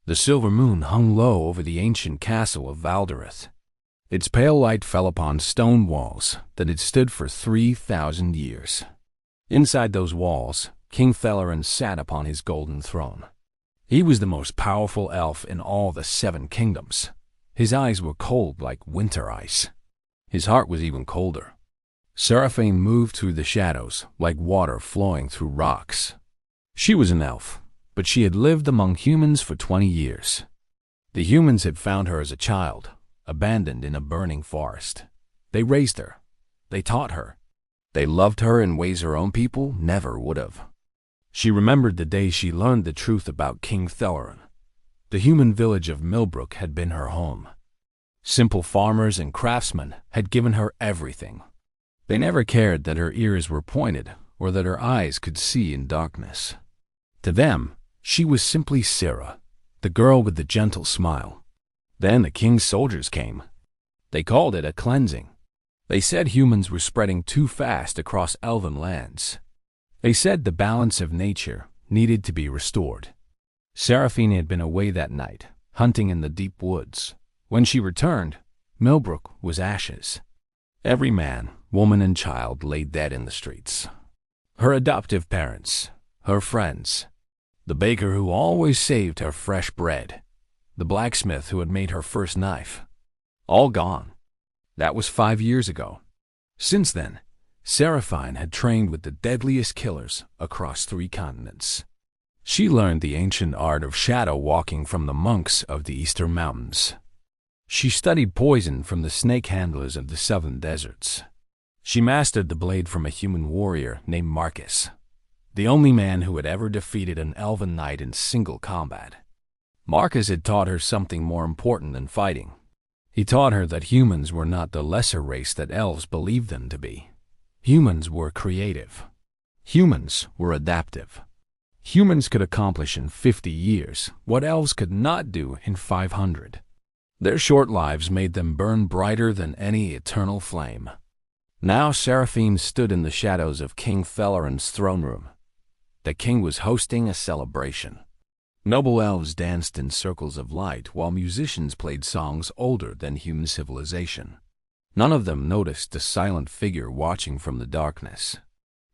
The silver moon hung low over the ancient castle of Valdereth. Its pale light fell upon stone walls that had stood for 3,000 years. Inside those walls, King Thelerin sat upon his golden throne. He was the most powerful elf in all the 7 kingdoms. His eyes were cold like winter ice. His heart was even colder. Seraphine moved through the shadows like water flowing through rocks. She was an elf, but she had lived among humans for 20 years. The humans had found her as a child, abandoned in a burning forest. They raised her. They taught her. They loved her in ways her own people never would have. She remembered the day she learned the truth about King Thelerin. The human village of Millbrook had been her home. Simple farmers and craftsmen had given her everything. They never cared that her ears were pointed or that her eyes could see in darkness. To them, she was simply Sira, the girl with the gentle smile. Then the king's soldiers came. They called it a cleansing. They said humans were spreading too fast across Elven lands. They said the balance of nature needed to be restored. Seraphine had been away that night, hunting in the deep woods. When she returned, Millbrook was ashes. Every man, woman, and child lay dead in the streets. Her adoptive parents, her friends, the baker who always saved her fresh bread, the blacksmith who had made her first knife, all gone. That was 5 years ago. Since then, Seraphine had trained with the deadliest killers across 3 continents. She learned the ancient art of shadow walking from the monks of the Eastern Mountains. She studied poison from the snake handlers of the southern deserts. She mastered the blade from a human warrior named Marcus, the only man who had ever defeated an elven knight in single combat. Marcus had taught her something more important than fighting. He taught her that humans were not the lesser race that elves believed them to be. Humans were creative. Humans were adaptive. Humans could accomplish in 50 years what elves could not do in 500. Their short lives made them burn brighter than any eternal flame. Now Seraphine stood in the shadows of King Thelerin's throne room. The king was hosting a celebration. Noble elves danced in circles of light while musicians played songs older than human civilization. None of them noticed the silent figure watching from the darkness.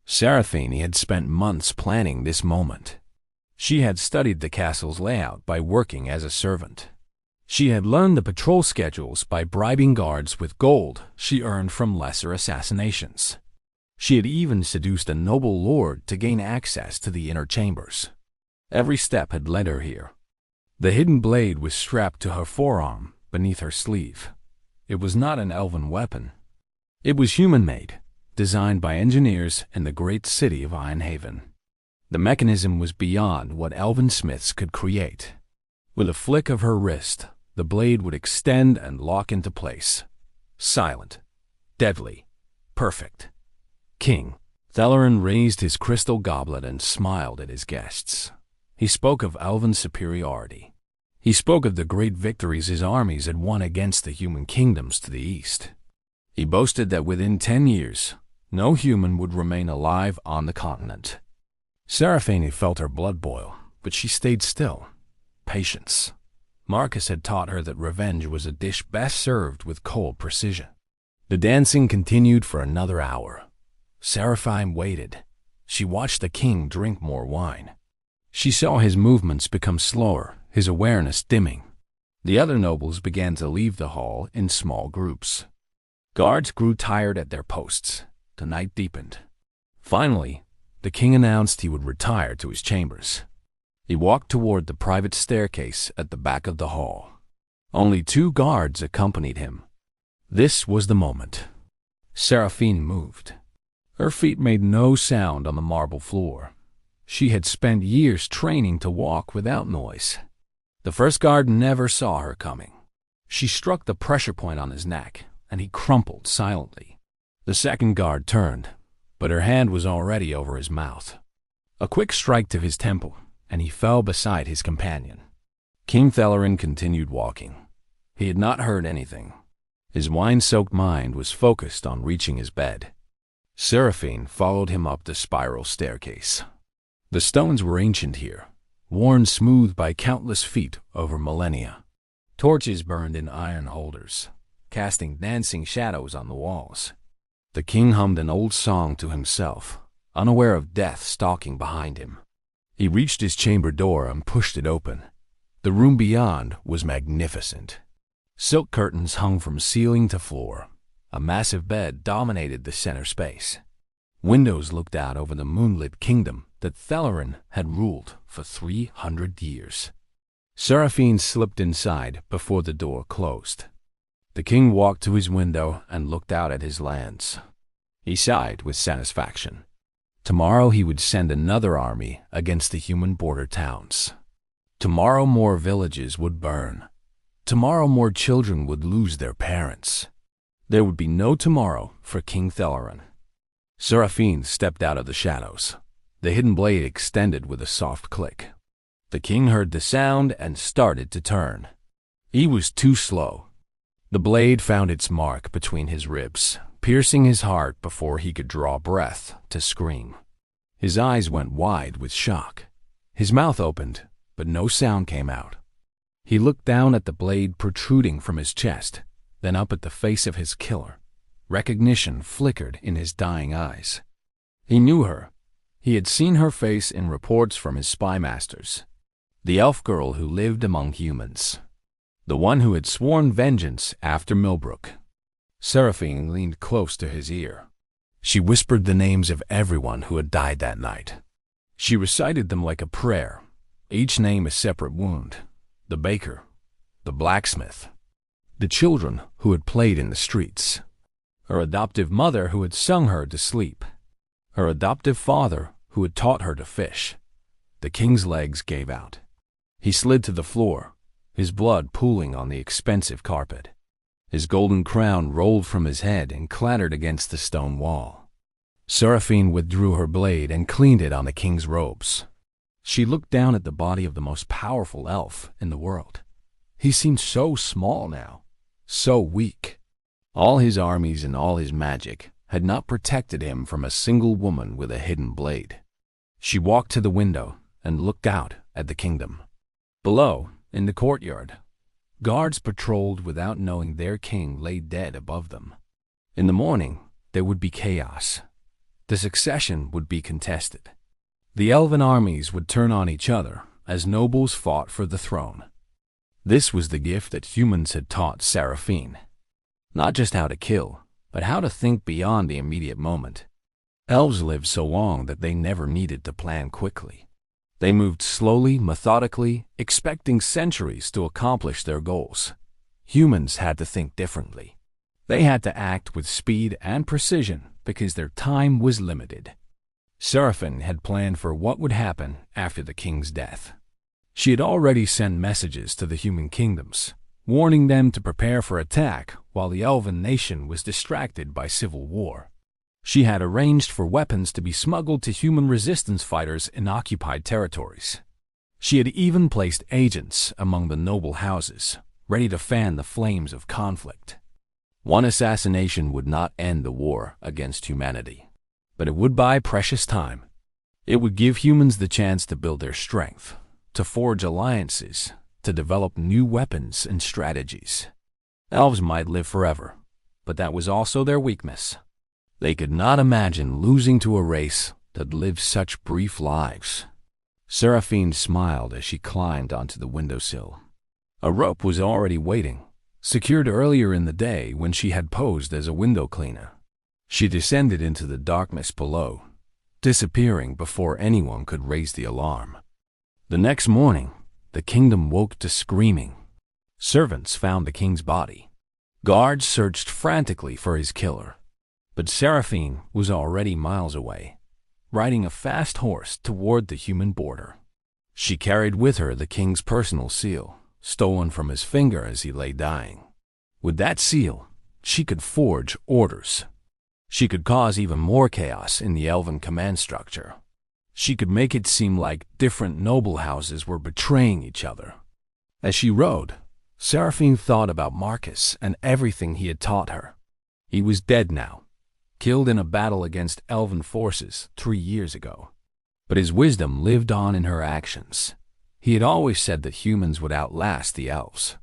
Seraphine had spent months planning this moment. She had studied the castle's layout by working as a servant. She had learned the patrol schedules by bribing guards with gold she earned from lesser assassinations. She had even seduced a noble lord to gain access to the inner chambers. Every step had led her here. The hidden blade was strapped to her forearm beneath her sleeve. It was not an elven weapon. It was human-made, designed by engineers in the great city of Ironhaven. The mechanism was beyond what elven smiths could create. With a flick of her wrist, the blade would extend and lock into place. Silent, deadly, perfect. King Thelerin raised his crystal goblet and smiled at his guests. He spoke of elven superiority. He spoke of the great victories his armies had won against the human kingdoms to the east. He boasted that within 10 years, no human would remain alive on the continent. Seraphine felt her blood boil, but she stayed still. Patience. Marcus had taught her that revenge was a dish best served with cold precision. The dancing continued for another hour. Seraphine waited. She watched the king drink more wine. She saw his movements become slower, his awareness dimming. The other nobles began to leave the hall in small groups. Guards grew tired at their posts. The night deepened. Finally, the king announced he would retire to his chambers. He walked toward the private staircase at the back of the hall. Only 2 guards accompanied him. This was the moment. Seraphine moved. Her feet made no sound on the marble floor. She had spent years training to walk without noise. The first guard never saw her coming. She struck the pressure point on his neck, and he crumpled silently. The second guard turned, but her hand was already over his mouth. A quick strike to his temple, and he fell beside his companion. King Thelerin continued walking. He had not heard anything. His wine-soaked mind was focused on reaching his bed. Seraphine followed him up the spiral staircase. The stones were ancient here, worn smooth by countless feet over millennia. Torches burned in iron holders, casting dancing shadows on the walls. The king hummed an old song to himself, unaware of death stalking behind him. He reached his chamber door and pushed it open. The room beyond was magnificent. Silk curtains hung from ceiling to floor. A massive bed dominated the center space. Windows looked out over the moonlit kingdom that Thelerin had ruled for 300 years. Seraphine slipped inside before the door closed. The king walked to his window and looked out at his lands. He sighed with satisfaction. Tomorrow he would send another army against the human border towns. Tomorrow more villages would burn. Tomorrow more children would lose their parents. There would be no tomorrow for King Thelerin. Seraphine stepped out of the shadows. The hidden blade extended with a soft click. The king heard the sound and started to turn. He was too slow. The blade found its mark between his ribs, piercing his heart before he could draw breath to scream. His eyes went wide with shock. His mouth opened, but no sound came out. He looked down at the blade protruding from his chest, then up at the face of his killer. Recognition flickered in his dying eyes. He knew her. He had seen her face in reports from his spy masters. The elf girl who lived among humans. The one who had sworn vengeance after Millbrook. Seraphine leaned close to his ear. She whispered the names of everyone who had died that night. She recited them like a prayer, each name a separate wound. The baker, the blacksmith, the children who had played in the streets, her adoptive mother who had sung her to sleep, her adoptive father who had taught her to fish. The king's legs gave out. He slid to the floor, his blood pooling on the expensive carpet. His golden crown rolled from his head and clattered against the stone wall. Seraphine withdrew her blade and cleaned it on the king's robes. She looked down at the body of the most powerful elf in the world. He seemed so small now, so weak. All his armies and all his magic had not protected him from a single woman with a hidden blade. She walked to the window and looked out at the kingdom. Below, in the courtyard, guards patrolled without knowing their king lay dead above them. In the morning, there would be chaos. The succession would be contested. The elven armies would turn on each other as nobles fought for the throne. This was the gift that humans had taught Seraphine. Not just how to kill, but how to think beyond the immediate moment. Elves lived so long that they never needed to plan quickly. They moved slowly, methodically, expecting centuries to accomplish their goals. Humans had to think differently. They had to act with speed and precision because their time was limited. Seraphine had planned for what would happen after the king's death. She had already sent messages to the human kingdoms, warning them to prepare for attack while the elven nation was distracted by civil war. She had arranged for weapons to be smuggled to human resistance fighters in occupied territories. She had even placed agents among the noble houses, ready to fan the flames of conflict. One assassination would not end the war against humanity, but it would buy precious time. It would give humans the chance to build their strength, to forge alliances, to develop new weapons and strategies. Elves might live forever, but that was also their weakness. They could not imagine losing to a race that lived such brief lives. Seraphine smiled as she climbed onto the windowsill. A rope was already waiting, secured earlier in the day when she had posed as a window cleaner. She descended into the darkness below, disappearing before anyone could raise the alarm. The next morning, the kingdom woke to screaming. Servants found the king's body. Guards searched frantically for his killer. But Seraphine was already miles away, riding a fast horse toward the human border. She carried with her the king's personal seal, stolen from his finger as he lay dying. With that seal, she could forge orders. She could cause even more chaos in the elven command structure. She could make it seem like different noble houses were betraying each other. As she rode, Seraphine thought about Marcus and everything he had taught her. He was dead now, killed in a battle against elven forces 3 years ago. But his wisdom lived on in her actions. He had always said that humans would outlast the elves.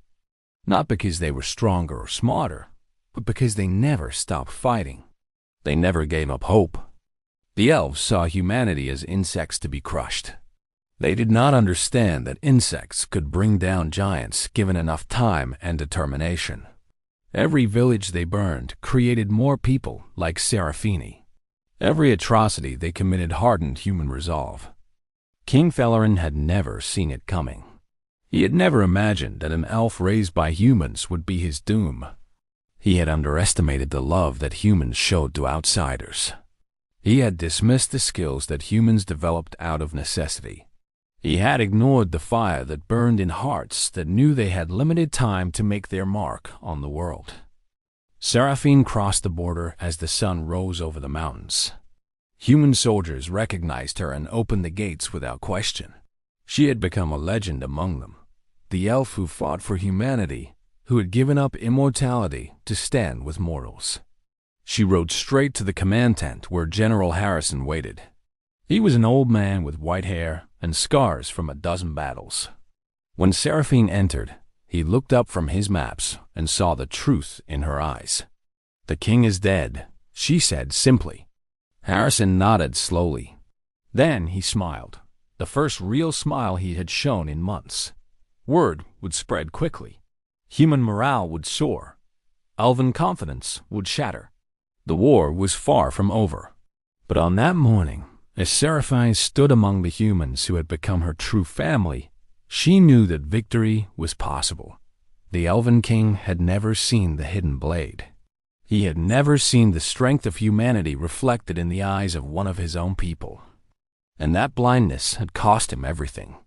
Not because they were stronger or smarter, but because they never stopped fighting. They never gave up hope. The elves saw humanity as insects to be crushed. They did not understand that insects could bring down giants given enough time and determination. Every village they burned created more people like Serafini. Every atrocity they committed hardened human resolve. King Felarin had never seen it coming. He had never imagined that an elf raised by humans would be his doom. He had underestimated the love that humans showed to outsiders. He had dismissed the skills that humans developed out of necessity. He had ignored the fire that burned in hearts that knew they had limited time to make their mark on the world. Seraphine crossed the border as the sun rose over the mountains. Human soldiers recognized her and opened the gates without question. She had become a legend among them, the elf who fought for humanity, who had given up immortality to stand with mortals. She rode straight to the command tent where General Harrison waited. He was an old man with white hair and scars from a dozen battles. When Seraphine entered, he looked up from his maps and saw the truth in her eyes. "The king is dead," she said simply. Harrison nodded slowly. Then he smiled, the first real smile he had shown in months. Word would spread quickly. Human morale would soar. Elven confidence would shatter. The war was far from over. But on that morning, as Seraphine stood among the humans who had become her true family, she knew that victory was possible. The Elven King had never seen the hidden blade. He had never seen the strength of humanity reflected in the eyes of one of his own people. And that blindness had cost him everything.